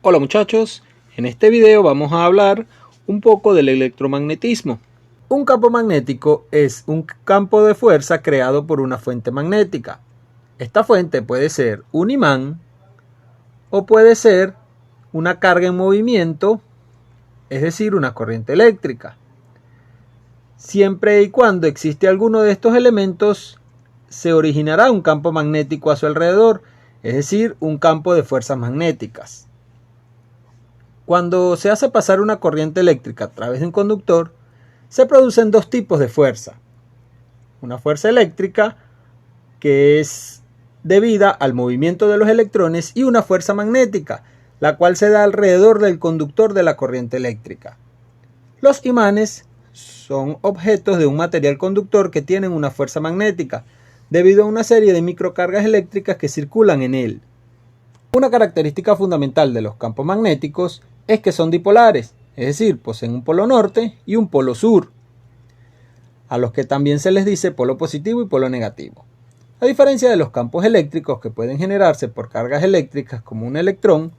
Hola muchachos, en este video vamos a hablar un poco del electromagnetismo. Un campo magnético es un campo de fuerza creado por una fuente magnética. Esta fuente puede ser un imán o puede ser una carga en movimiento, es decir, una corriente eléctrica. Siempre y cuando existe alguno de estos elementos, se originará un campo magnético a su alrededor, es decir, un campo de fuerzas magnéticas. Cuando se hace pasar una corriente eléctrica a través de un conductor, se producen dos tipos de fuerza. Una fuerza eléctrica, que es debida al movimiento de los electrones, y una fuerza magnética, la cual se da alrededor del conductor de la corriente eléctrica. Los imanes son objetos de un material conductor que tienen una fuerza magnética, debido a una serie de microcargas eléctricas que circulan en él. Una característica fundamental de los campos magnéticos es que son dipolares, es decir, poseen un polo norte y un polo sur, a los que también se les dice polo positivo y polo negativo. A diferencia de los campos eléctricos que pueden generarse por cargas eléctricas como un electrón,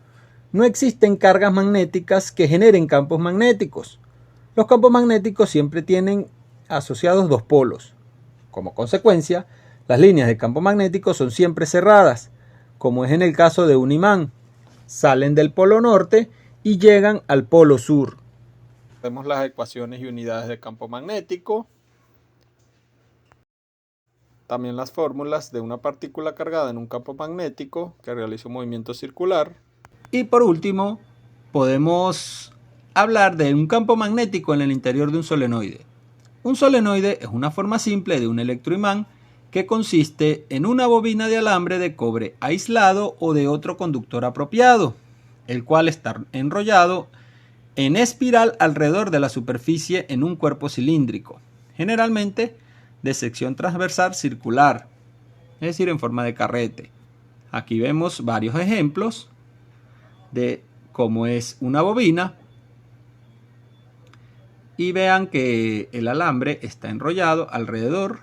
no existen cargas magnéticas que generen campos magnéticos. Los campos magnéticos siempre tienen asociados dos polos. Como consecuencia, las líneas de campo magnético son siempre cerradas, como es en el caso de un imán. Salen del polo norte y llegan al polo sur. Vemos las ecuaciones y unidades de campo magnético. También las fórmulas de una partícula cargada en un campo magnético que realiza un movimiento circular. Y por último, podemos hablar de un campo magnético en el interior de un solenoide. Un solenoide es una forma simple de un electroimán que consiste en una bobina de alambre de cobre aislado o de otro conductor apropiado, el cual está enrollado en espiral alrededor de la superficie en un cuerpo cilíndrico, generalmente de sección transversal circular, es decir, en forma de carrete. Aquí vemos varios ejemplos de cómo es una bobina y vean que el alambre está enrollado alrededor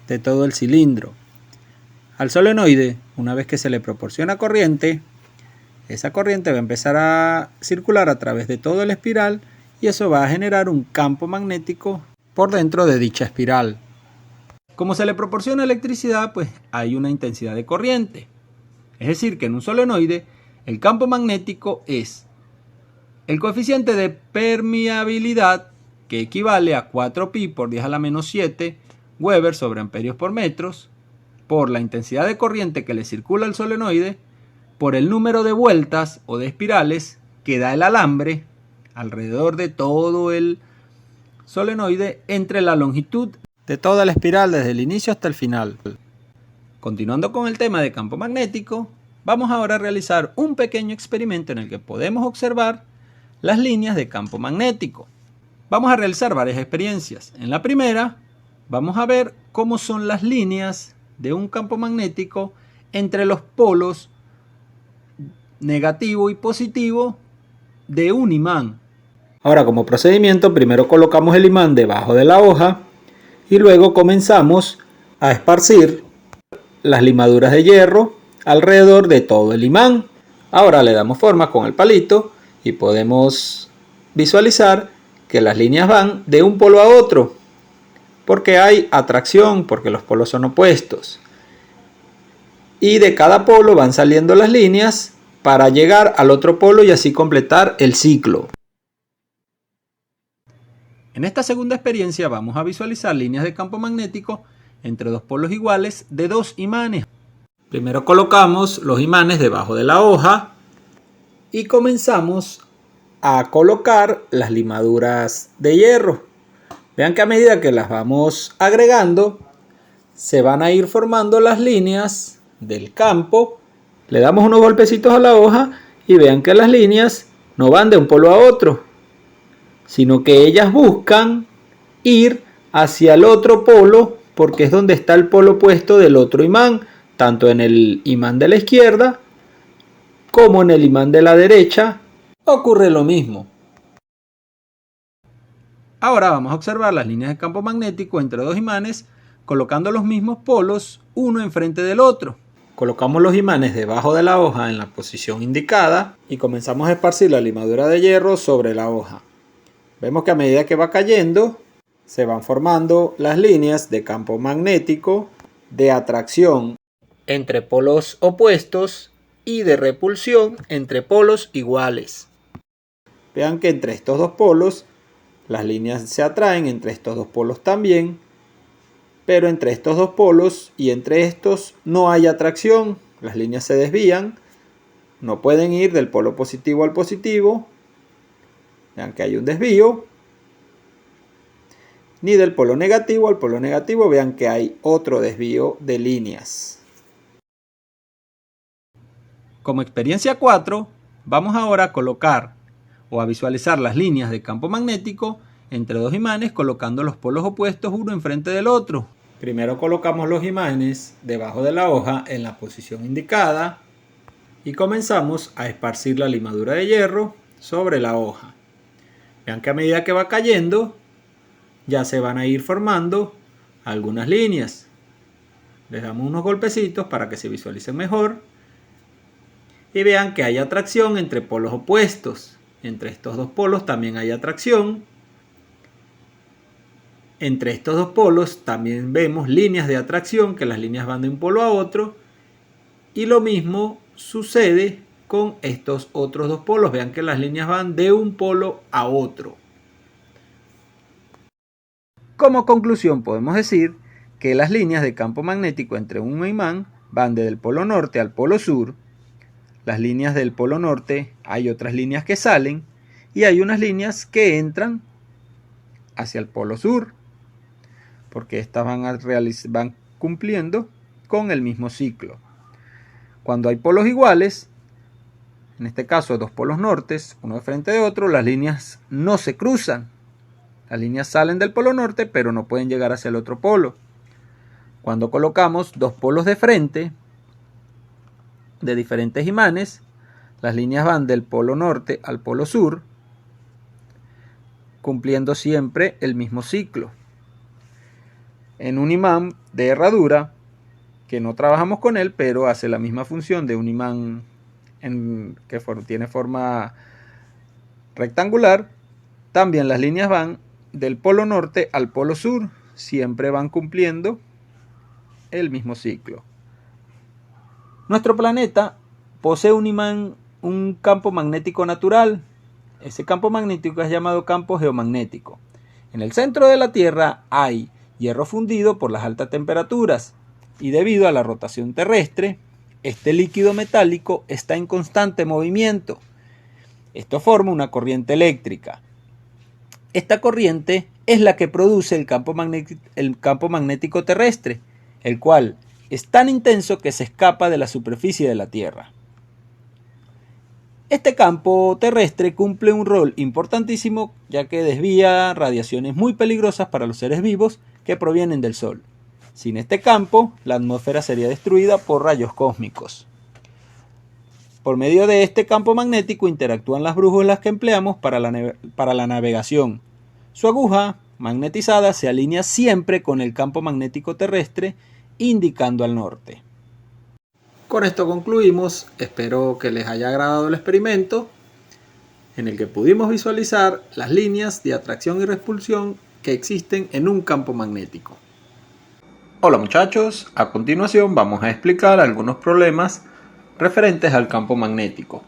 de todo el cilindro. Al solenoide, una vez que se le proporciona corriente, esa corriente va a empezar a circular a través de todo el espiral y eso va a generar un campo magnético por dentro de dicha espiral. Como se le proporciona electricidad, pues hay una intensidad de corriente. Es decir, que en un solenoide el campo magnético es el coeficiente de permeabilidad, que equivale a 4pi por 10 a la menos 7 Weber sobre amperios por metros, por la intensidad de corriente que le circula al solenoide, por el número de vueltas o de espirales que da el alambre alrededor de todo el solenoide entre la longitud de toda la espiral desde el inicio hasta el final. Continuando con el tema de campo magnético, vamos ahora a realizar un pequeño experimento en el que podemos observar las líneas de campo magnético. Vamos a realizar varias experiencias. En la primera, vamos a ver cómo son las líneas de un campo magnético entre los polos negativo y positivo de un imán. Ahora, como procedimiento, primero colocamos el imán debajo de la hoja y luego comenzamos a esparcir las limaduras de hierro alrededor de todo el imán. Ahora le damos forma con el palito y podemos visualizar que las líneas van de un polo a otro, porque hay atracción, porque los polos son opuestos. Y de cada polo van saliendo las líneas para llegar al otro polo y así completar el ciclo. En esta segunda experiencia vamos a visualizar líneas de campo magnético entre dos polos iguales de dos imanes. Primero colocamos los imanes debajo de la hoja y comenzamos a colocar las limaduras de hierro. Vean que a medida que las vamos agregando, se van a ir formando las líneas del campo. Le damos unos golpecitos a la hoja y vean que las líneas no van de un polo a otro, sino que ellas buscan ir hacia el otro polo, porque es donde está el polo opuesto del otro imán, tanto en el imán de la izquierda como en el imán de la derecha ocurre lo mismo. Ahora vamos a observar las líneas de campo magnético entre dos imanes colocando los mismos polos uno enfrente del otro. Colocamos los imanes debajo de la hoja en la posición indicada y comenzamos a esparcir la limadura de hierro sobre la hoja. Vemos que a medida que va cayendo, se van formando las líneas de campo magnético, de atracción entre polos opuestos y de repulsión entre polos iguales. Vean que entre estos dos polos las líneas se atraen, entre estos dos polos también, pero entre estos dos polos y entre estos no hay atracción, las líneas se desvían, no pueden ir del polo positivo al positivo, vean que hay un desvío, ni del polo negativo al polo negativo, vean que hay otro desvío de líneas. Como experiencia 4, vamos ahora a colocar o a visualizar las líneas de campo magnético entre dos imanes colocando los polos opuestos uno enfrente del otro. Primero colocamos los imanes debajo de la hoja en la posición indicada y comenzamos a esparcir la limadura de hierro sobre la hoja. Vean que a medida que va cayendo ya se van a ir formando algunas líneas. Les damos unos golpecitos para que se visualicen mejor y vean que hay atracción entre polos opuestos. Entre estos dos polos también hay atracción. Entre estos dos polos también vemos líneas de atracción, que las líneas van de un polo a otro. Y lo mismo sucede con estos otros dos polos. Vean que las líneas van de un polo a otro. Como conclusión podemos decir que las líneas de campo magnético entre un imán van desde el polo norte al polo sur. Las líneas del polo norte, hay otras líneas que salen y hay unas líneas que entran hacia el polo sur, porque estas van cumpliendo con el mismo ciclo. Cuando hay polos iguales, en este caso dos polos nortes, uno de frente de otro, las líneas no se cruzan. Las líneas salen del polo norte, pero no pueden llegar hacia el otro polo. Cuando colocamos dos polos de frente, de diferentes imanes, las líneas van del polo norte al polo sur, cumpliendo siempre el mismo ciclo. En un imán de herradura, que no trabajamos con él, pero hace la misma función de un imán que tiene forma rectangular, también las líneas van del polo norte al polo sur, siempre van cumpliendo el mismo ciclo. Nuestro planeta posee un campo magnético natural. Ese campo magnético es llamado campo geomagnético. En el centro de la Tierra hay hierro fundido por las altas temperaturas y debido a la rotación terrestre, este líquido metálico está en constante movimiento. Esto forma una corriente eléctrica. Esta corriente es la que produce el campo magnético terrestre, el cual es tan intenso que se escapa de la superficie de la Tierra. Este campo terrestre cumple un rol importantísimo, ya que desvía radiaciones muy peligrosas para los seres vivos que provienen del Sol. Sin este campo, la atmósfera sería destruida por rayos cósmicos. Por medio de este campo magnético interactúan las brújulas que empleamos para la navegación. Su aguja magnetizada se alinea siempre con el campo magnético terrestre, indicando al norte. Con esto concluimos. Espero que les haya agradado el experimento en el que pudimos visualizar las líneas de atracción y repulsión que existen en un campo magnético. Hola muchachos, a continuación vamos a explicar algunos problemas referentes al campo magnético.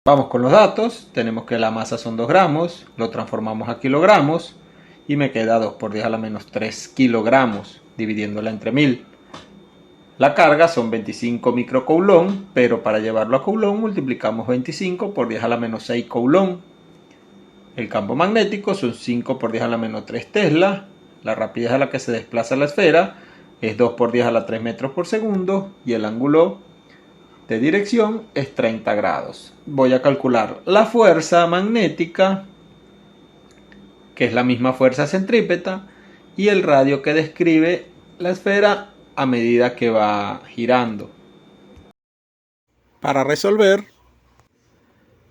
Vamos con los datos. Tenemos que la masa son 2 gramos, lo transformamos a kilogramos y me queda 2 por 10 a la menos 3 kilogramos, dividiéndola entre 1000. La carga son 25 microcoulomb, pero para llevarlo a coulomb multiplicamos 25 por 10 a la menos 6 coulomb. El campo magnético son 5 por 10 a la menos 3 Tesla. La rapidez a la que se desplaza la esfera es 2 por 10 a la 3 metros por segundo y el ángulo de dirección es 30 grados. Voy a calcular la fuerza magnética, que es la misma fuerza centrípeta, y el radio que describe la esfera a medida que va girando. Para resolver,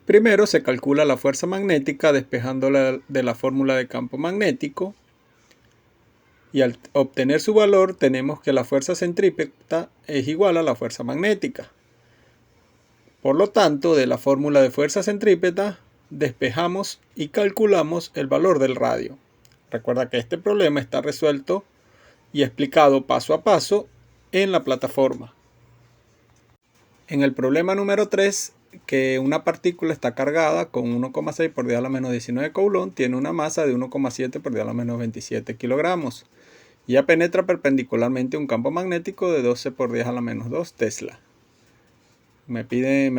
primero se calcula la fuerza magnética despejándola de la fórmula de campo magnético. y al obtener su valor tenemos que la fuerza centrípeta es igual a la fuerza magnética. Por lo tanto, de la fórmula de fuerza centrípeta despejamos y calculamos el valor del radio. Recuerda que este problema está resuelto y explicado paso a paso en la plataforma. En el problema número 3, que una partícula está cargada con 1,6 por 10 a la menos 19 coulomb, tiene una masa de 1,7 por 10 a la menos 27 kilogramos. Y ya penetra perpendicularmente un campo magnético de 12 por 10 a la menos 2 Tesla. Me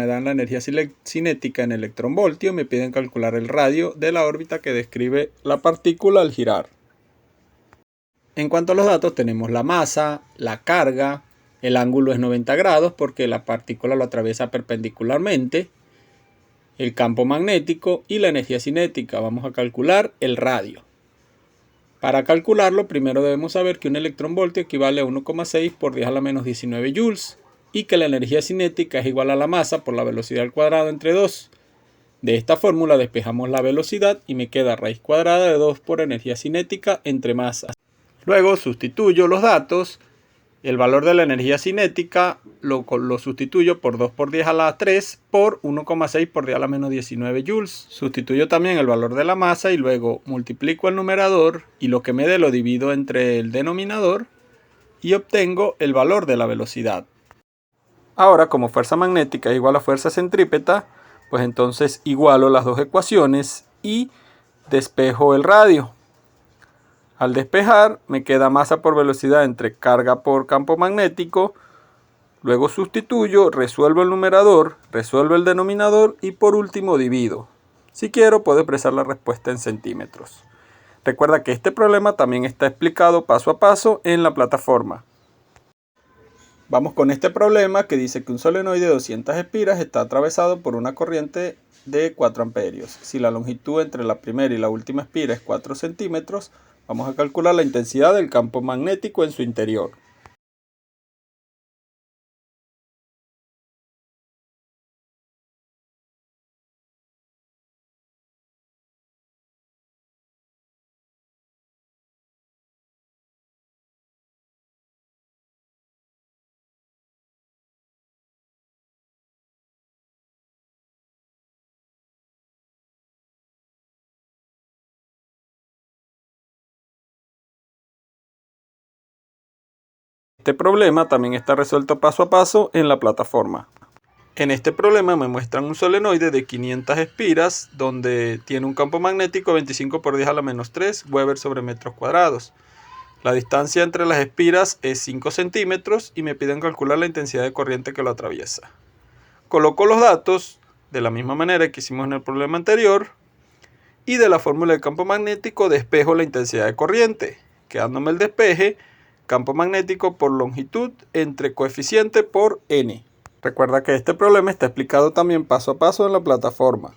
dan la energía cinética en electronvoltio, me piden calcular el radio de la órbita que describe la partícula al girar. En cuanto a los datos, tenemos la masa, la carga, el ángulo es 90 grados porque la partícula lo atraviesa perpendicularmente, el campo magnético y la energía cinética. Vamos a calcular el radio. Para calcularlo, primero debemos saber que un electronvoltio equivale a 1,6 por 10 a la menos 19 joules y que la energía cinética es igual a la masa por la velocidad al cuadrado entre 2. De esta fórmula despejamos la velocidad y me queda raíz cuadrada de 2 por energía cinética entre masa. Luego sustituyo los datos. El valor de la energía cinética lo sustituyo por 2 por 10 a la 3 por 1,6 por 10 a la menos 19 joules. Sustituyo también el valor de la masa y luego multiplico el numerador y lo que me dé lo divido entre el denominador y obtengo el valor de la velocidad. Ahora, como fuerza magnética es igual a fuerza centrípeta, pues entonces igualo las dos ecuaciones y despejo el radio. Al despejar me queda masa por velocidad entre carga por campo magnético, luego sustituyo, resuelvo el numerador, resuelvo el denominador y por último divido. Si quiero puedo expresar la respuesta en centímetros. Recuerda que este problema también está explicado paso a paso en la plataforma. Vamos con este problema que dice que un solenoide de 200 espiras está atravesado por una corriente de 4 amperios. Si la longitud entre la primera y la última espira es 4 centímetros, vamos a calcular la intensidad del campo magnético en su interior. Este problema también está resuelto paso a paso en la plataforma. En este problema me muestran un solenoide de 500 espiras donde tiene un campo magnético 25 por 10 a la menos 3 Weber sobre metros cuadrados. La distancia entre las espiras es 5 centímetros y me piden calcular la intensidad de corriente que lo atraviesa. Coloco los datos de la misma manera que hicimos en el problema anterior y de la fórmula del campo magnético despejo la intensidad de corriente, quedándome el despeje campo magnético por longitud entre coeficiente por n. Recuerda que este problema está explicado también paso a paso en la plataforma.